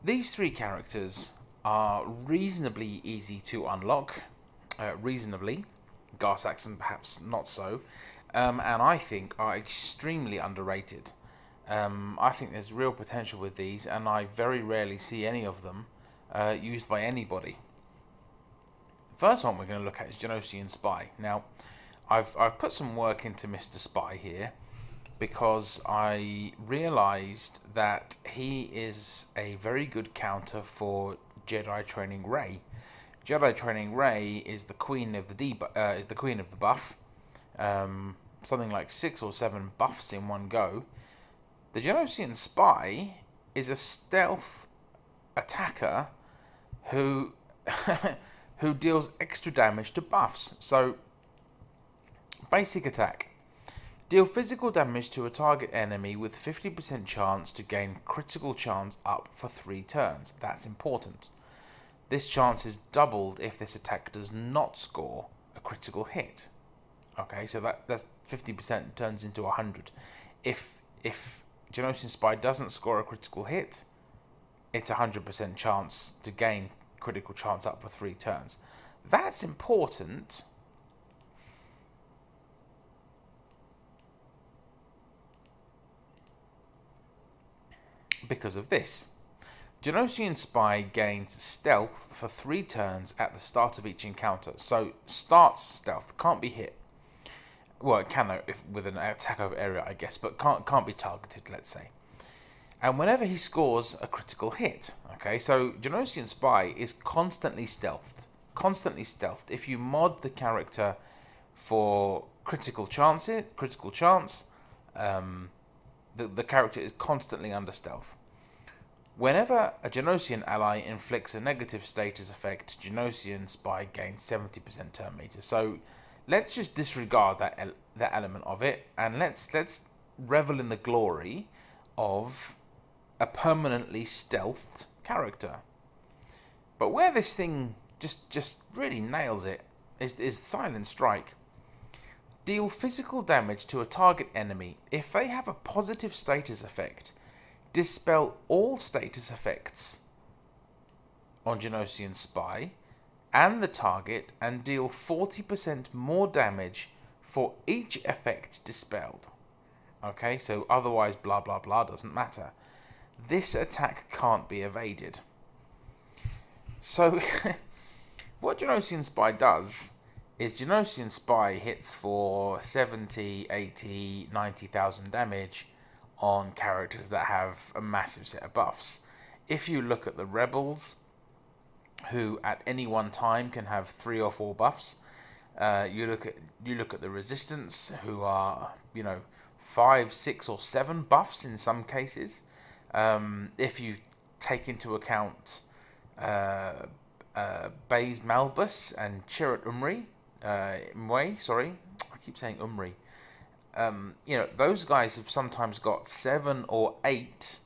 These three characters are reasonably easy to unlock. Reasonably. Gar Saxon perhaps not so. And I think are extremely underrated. I think there's real potential with these, and I very rarely see any of them used by anybody. The first one we're going to look at is Genosian Spy. Now, I've put some work into Mr. Spy here because I realised that he is a very good counter for Jedi Training Rey. Jedi Training Rey is the queen of the buff. Something like 6 or 7 buffs in one go. The Genosian Spy is a stealth attacker who who deals extra damage to buffs. So, basic attack. Deal physical damage to a target enemy with 50% chance to gain critical chance up for 3 turns. That's important. This chance is doubled if this attack does not score a critical hit. Okay, so that's 50% turns into 100. If Genosian Spy doesn't score a critical hit, it's 100% chance to gain critical chance up for 3 turns. That's important because of this. Genosian Spy gains stealth for 3 turns at the start of each encounter. So starts stealth, can't be hit. Well, it can if with an attack over area, I guess, but can't be targeted, let's say. And whenever he scores a critical hit, okay, so Genosian Spy is constantly stealthed. Constantly stealthed. If you mod the character for critical chance, the character is constantly under stealth. Whenever a Genosian ally inflicts a negative status effect, Genosian Spy gains 70% turn meter. So let's just disregard that element of it, and let's revel in the glory of a permanently stealthed character. But where this thing just really nails it is Silent Strike. Deal physical damage to a target enemy if they have a positive status effect. Dispel all status effects on Genosian Spy and the target, and deal 40% more damage for each effect dispelled. Okay, so otherwise blah blah blah doesn't matter. This attack can't be evaded. So what Genosian Spy does is Genosian Spy hits for 70, 80, 90,000 damage on characters that have a massive set of buffs. If you look at the Rebels, who at any one time can have 3 or 4 buffs, you look at the Resistance, who are 5, 6 or 7 buffs in some cases. If you take into account Baze Malbus and Chirrut Umwe, sorry, I keep saying Umri. Those guys have sometimes got 7 or 8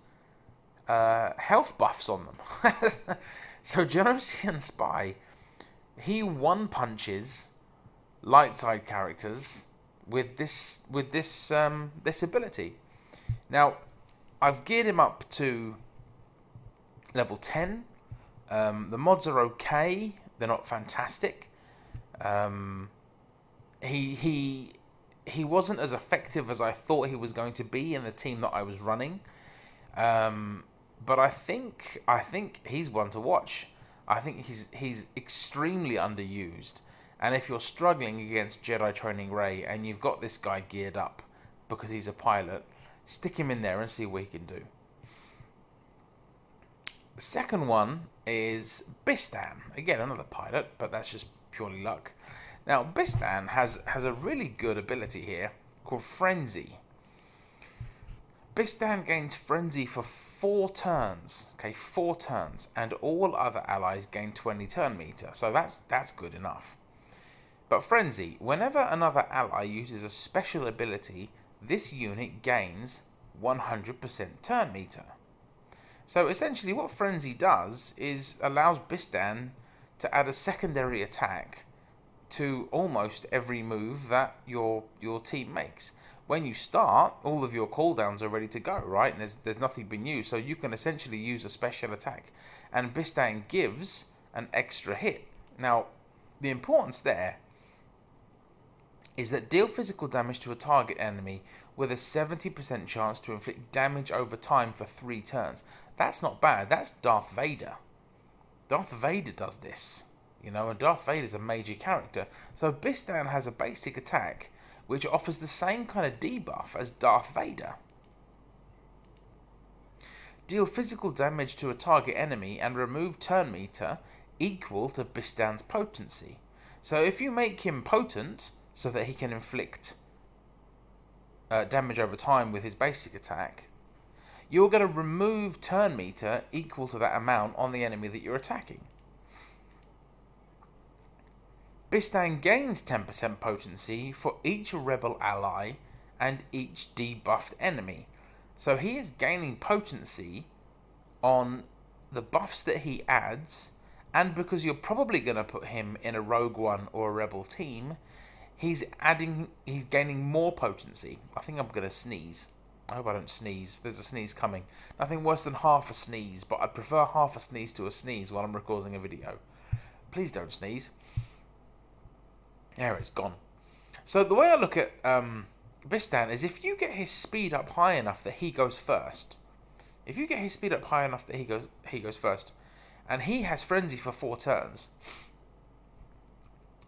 health buffs on them. So Genosian Spy, he one punches light side characters with this ability. Now, I've geared him up to level 10. The mods are okay; they're not fantastic. He wasn't as effective as I thought he was going to be in the team that I was running. But I think he's one to watch. I think he's extremely underused. And if you're struggling against Jedi Training Rey and you've got this guy geared up because he's a pilot, stick him in there and see what he can do. The second one is Bistan. Again, another pilot, but that's just purely luck. Now, Bistan has a really good ability here called Frenzy. Bistan gains Frenzy for 4 turns. Okay, 4 turns. And all other allies gain 20 turn meter. So that's good enough. But Frenzy, whenever another ally uses a special ability, this unit gains 100% turn meter. So essentially what Frenzy does is allows Bistan to add a secondary attack to almost every move that your team makes. when you start, all of your cooldowns are ready to go, right? And there's nothing been used, so you can essentially use a special attack. And Bistan gives an extra hit. Now, the importance there is that deal physical damage to a target enemy with a 70% chance to inflict damage over time for 3 turns. That's not bad. That's Darth Vader. Darth Vader does this, you know, and Darth Vader's a major character. So Bistan has a basic attack which offers the same kind of debuff as Darth Vader. Deal physical damage to a target enemy and remove turn meter equal to Bistan's potency. So if you make him potent so that he can inflict damage over time with his basic attack, you're going to remove turn meter equal to that amount on the enemy that you're attacking. Bistan gains 10% potency for each rebel ally and each debuffed enemy. So he is gaining potency on the buffs that he adds, and because you're probably going to put him in a rogue one or a rebel team, he's gaining more potency. I think I'm going to sneeze. I hope I don't sneeze. There's a sneeze coming. Nothing worse than half a sneeze, but I'd prefer half a sneeze to a sneeze while I'm recording a video. Please don't sneeze. There, it's gone. So the way I look at Bistan is if you get his speed up high enough that he goes first. If you get his speed up high enough that he goes first, and he has Frenzy for 4 turns,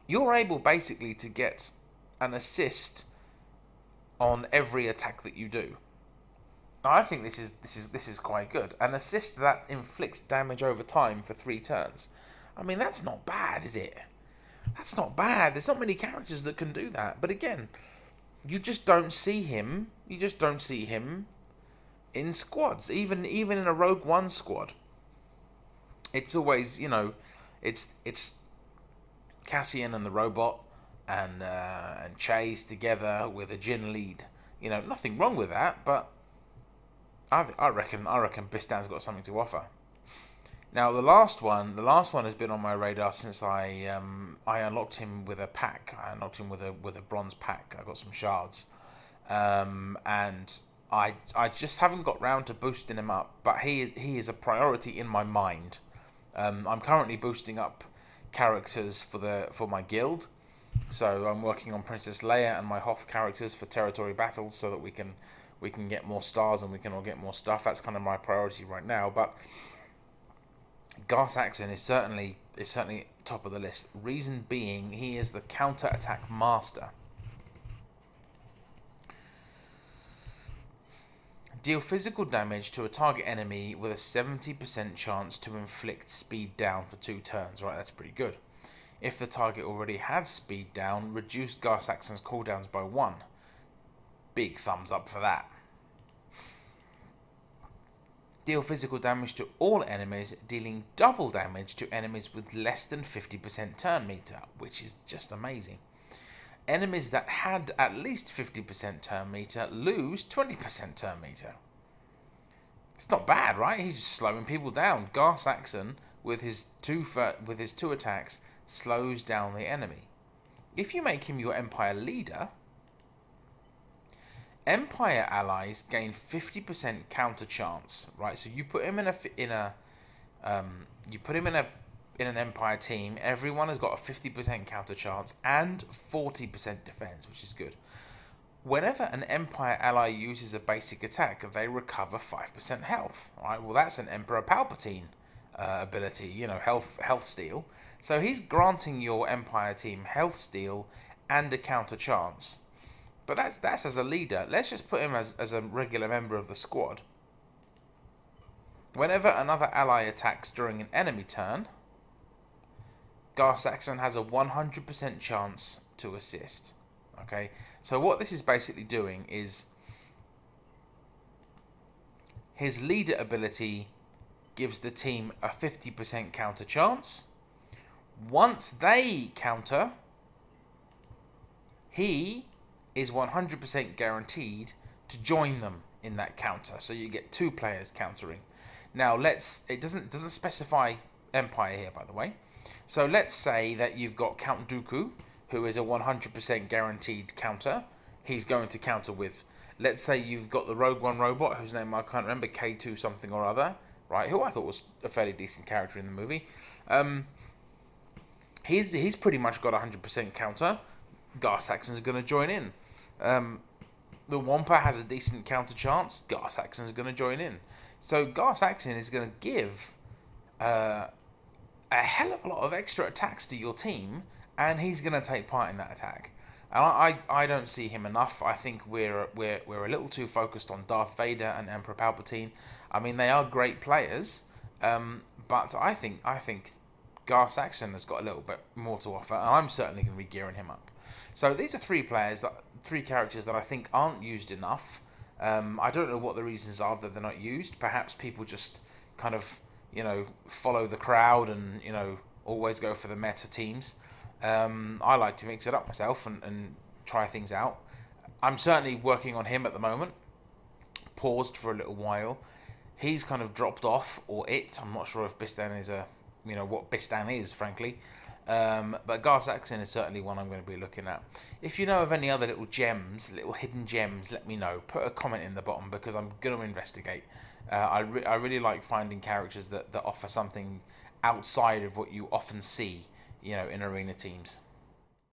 you're able basically to get an assist on every attack that you do. Now, I think this is quite good. An assist that inflicts damage over time for 3 turns. I mean, that's not bad, is it? That's not bad. There's not many characters that can do that. But again, you just don't see him. You just don't see him in squads, even in a Rogue One squad. It's always, you know, it's Cassian and the robot and Chase together with a Jin lead. You know, nothing wrong with that, but I reckon Bistan's got something to offer. Now the last one has been on my radar since I unlocked him with a pack. I unlocked him with a bronze pack. I got some shards, and I just haven't got round to boosting him up. But he is a priority in my mind. I'm currently boosting up characters for my guild, so I'm working on Princess Leia and my Hoth characters for territory battles, so that we can get more stars and we can all get more stuff. That's kind of my priority right now. But Gar Saxon is certainly top of the list. Reason being, he is the counter-attack master. Deal physical damage to a target enemy with a 70% chance to inflict speed down for 2 turns. Right, that's pretty good. If the target already had speed down, reduce Gar Saxon's cooldowns by 1. Big thumbs up for that. Deal physical damage to all enemies, dealing double damage to enemies with less than 50% turn meter, which is just amazing. Enemies that had at least 50% turn meter lose 20% turn meter. It's not bad, right? He's slowing people down. Gar Saxon, with his two attacks, slows down the enemy. If you make him your Empire leader, Empire allies gain 50% counter chance, right? So you put him in an Empire team. Everyone has got a 50% counter chance and 40% defense, which is good. Whenever an Empire ally uses a basic attack, they recover 5% health. Right? Well, that's an Emperor Palpatine ability, you know, health steal. So he's granting your Empire team health steal and a counter chance. But that's as a leader. Let's just put him as a regular member of the squad. Whenever another ally attacks during an enemy turn, Gar Saxon has a 100% chance to assist. Okay, so what this is basically doing is his leader ability gives the team a 50% counter chance. Once they counter, he is 100% guaranteed to join them in that counter. So you get 2 players countering. Now it doesn't specify Empire here, by the way. So let's say that you've got Count Dooku, who is a 100% guaranteed counter. he's going to counter with. Let's say you've got the Rogue One robot, whose name I can't remember, K2 something or other, right? Who I thought was a fairly decent character in the movie. He's pretty much got 100% counter. Gar Saxon's going to join in. The Wampa has a decent counter chance. Gar Saxon's going to join in. So Gar Saxon is going to give a hell of a lot of extra attacks to your team, and he's going to take part in that attack. And I don't see him enough. I think we're a little too focused on Darth Vader and Emperor Palpatine. I mean, they are great players, but I think Gar Saxon has got a little bit more to offer, and I'm certainly going to be gearing him up. So these are three characters that I think aren't used enough. I don't know what the reasons are that they're not used. Perhaps people just kind of, follow the crowd and, always go for the meta teams. I like to mix it up myself and try things out. I'm certainly working on him at the moment. Paused for a little while. He's kind of dropped off, or it. I'm not sure if Bistan is what Bistan is, frankly. But Gar Saxon is certainly one I'm going to be looking at. If you know of any other little hidden gems, let me know. Put a comment in the bottom, because I'm going to investigate. I really like finding characters that offer something outside of what you often see, in arena teams.